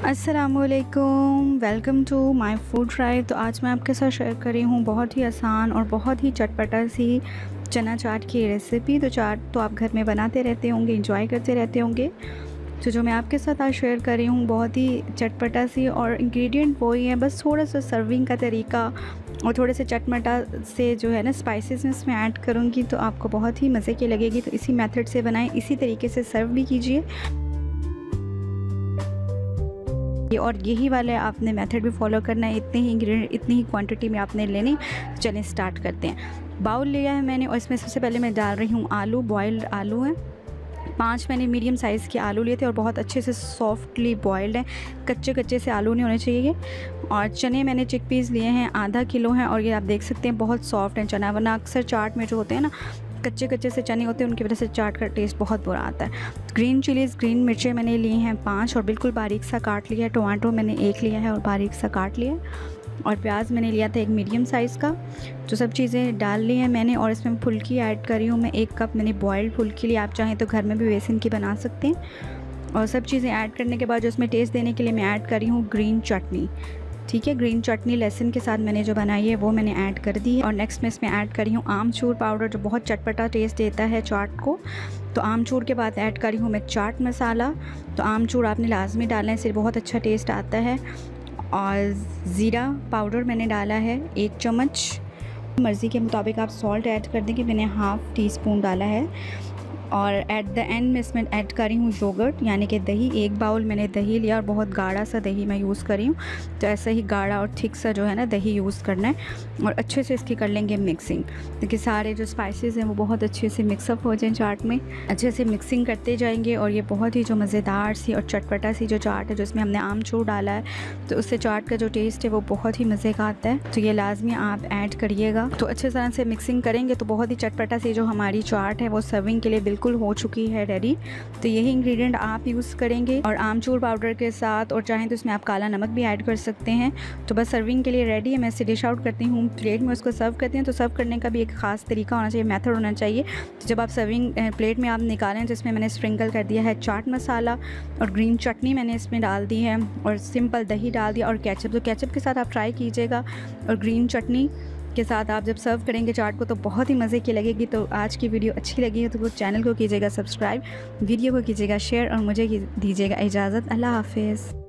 अस्सलामुअलैकुम, welcome to my food try. तो आज मैं आपके साथ शेयर कर रही हूँ बहुत ही आसान और बहुत ही चटपटा सी चना चाट की रेसिपी। तो चाट तो आप घर में बनाते रहते होंगे, इंजॉय करते रहते होंगे। तो जो मैं आपके साथ आज शेयर कर रही हूँ बहुत ही चटपटा सी, और इंग्रेडिएंट वही है, बस थोड़ा सा सर्विंग का तरीका और थोड़े से चटपटा से जो है ना स्पाइसेस में इसमें ऐड करूँगी तो आपको बहुत ही मज़े की लगेगी। तो इसी मेथड से बनाएं, इसी तरीके से सर्व भी कीजिए, और यही वाले आपने मेथड भी फॉलो करना है। इतने ही इंग्रेडिएंट इतनी ही क्वांटिटी में आपने लेनी। चलें स्टार्ट करते हैं। बाउल लिया है मैंने और इसमें सबसे पहले मैं डाल रही हूँ आलू। बॉइल्ड आलू हैं 5 मैंने मीडियम साइज़ के आलू लिए थे और बहुत अच्छे से सॉफ्टली बॉइल्ड हैं, कच्चे कच्चे से आलू नहीं होने चाहिए। और चने मैंने चिकपीस लिए हैं, आधा किलो हैं, और ये आप देख सकते हैं बहुत सॉफ्ट हैं चना। वरना अक्सर चाट में जो होते हैं ना कच्चे कच्चे से चने होते हैं, उनकी वजह से चाट का टेस्ट बहुत बुरा आता है। ग्रीन चिलीज़, ग्रीन मिर्चें मैंने ली हैं 5 और बिल्कुल बारीक सा काट लिया है। टमाटो मैंने 1 लिया है और बारीक सा काट लिया है। और प्याज मैंने लिया था 1 मीडियम साइज़ का। जो सब चीज़ें डाल ली हैं मैंने, और इसमें फुल्की ऐड कर रही हूँ मैं। 1 कप मैंने बॉइल्ड फुल्की ली, आप चाहें तो घर में भी बेसन की बना सकते हैं। और सब चीज़ें ऐड करने के बाद जो इसमें टेस्ट देने के लिए मैं ऐड कर रही हूँ ग्रीन चटनी। ठीक है, ग्रीन चटनी लहसुन के साथ मैंने जो बनाई है वो मैंने ऐड कर दी है। और नेक्स्ट मैं इसमें ऐड कर रही हूँ आमचूर पाउडर, जो बहुत चटपटा टेस्ट देता है चाट को। तो आमचूर के बाद ऐड कर रही हूँ मैं चाट मसाला। तो आमचूर आपने लाजमी डालना है, इससे बहुत अच्छा टेस्ट आता है। और ज़ीरा पाउडर मैंने डाला है 1 चम्मच। मर्ज़ी के मुताबिक आप सॉल्ट ऐड कर देंगे, मैंने हाफ़ टी स्पून डाला है। और एट द एंड में इसमें ऐड कर रही हूँ योगर्ट, यानी कि दही। 1 बाउल मैंने दही लिया और बहुत गाढ़ा सा दही मैं यूज़ कर रही हूँ। तो ऐसा ही गाढ़ा और थिक सा जो है ना दही यूज़ करना है, और अच्छे से इसकी कर लेंगे मिक्सिंग, क्योंकि सारे जो स्पाइसेस हैं वो बहुत अच्छे से मिक्सअप हो जाएं चाट में। अच्छे से मिक्सिंग करते जाएंगे और ये बहुत ही जो मज़ेदार सी और चटपटा सी जो चाट है, जो इसमें हमने आमचूर डाला है, तो उससे चाट का जो टेस्ट है वो बहुत ही मज़े का आता है। तो ये लाजमी आप ऐड करिएगा। तो अच्छे तरह से मिक्सिंग करेंगे तो बहुत ही चटपटा सी जो हमारी चाट है वो सर्विंग के लिए बिल्कुल हो चुकी है रेडी। तो यही इंग्रेडिएंट आप यूज़ करेंगे और आमचूर पाउडर के साथ, और चाहें तो इसमें आप काला नमक भी ऐड कर सकते हैं। तो बस सर्विंग के लिए रेडी है। मैं इसे डिश आउट करती हूँ प्लेट में, उसको सर्व करते हैं। तो सर्व करने का भी एक ख़ास तरीका होना चाहिए, मेथड होना चाहिए। तो जब आप सर्विंग प्लेट में आप निकालें तो इसमें मैंने स्प्रिंकल कर दिया है चाट मसाला, और ग्रीन चटनी मैंने इसमें डाल दी है, और सिंपल दही डाल दिया, और केचप। तो केचप के साथ आप ट्राई कीजिएगा, और ग्रीन चटनी के साथ आप जब सर्व करेंगे चाट को तो बहुत ही मज़े की लगेगी। तो आज की वीडियो अच्छी लगी है तो चैनल को कीजिएगा सब्सक्राइब, वीडियो को कीजिएगा शेयर, और मुझे दीजिएगा इजाज़त। अल्लाह हाफिज़।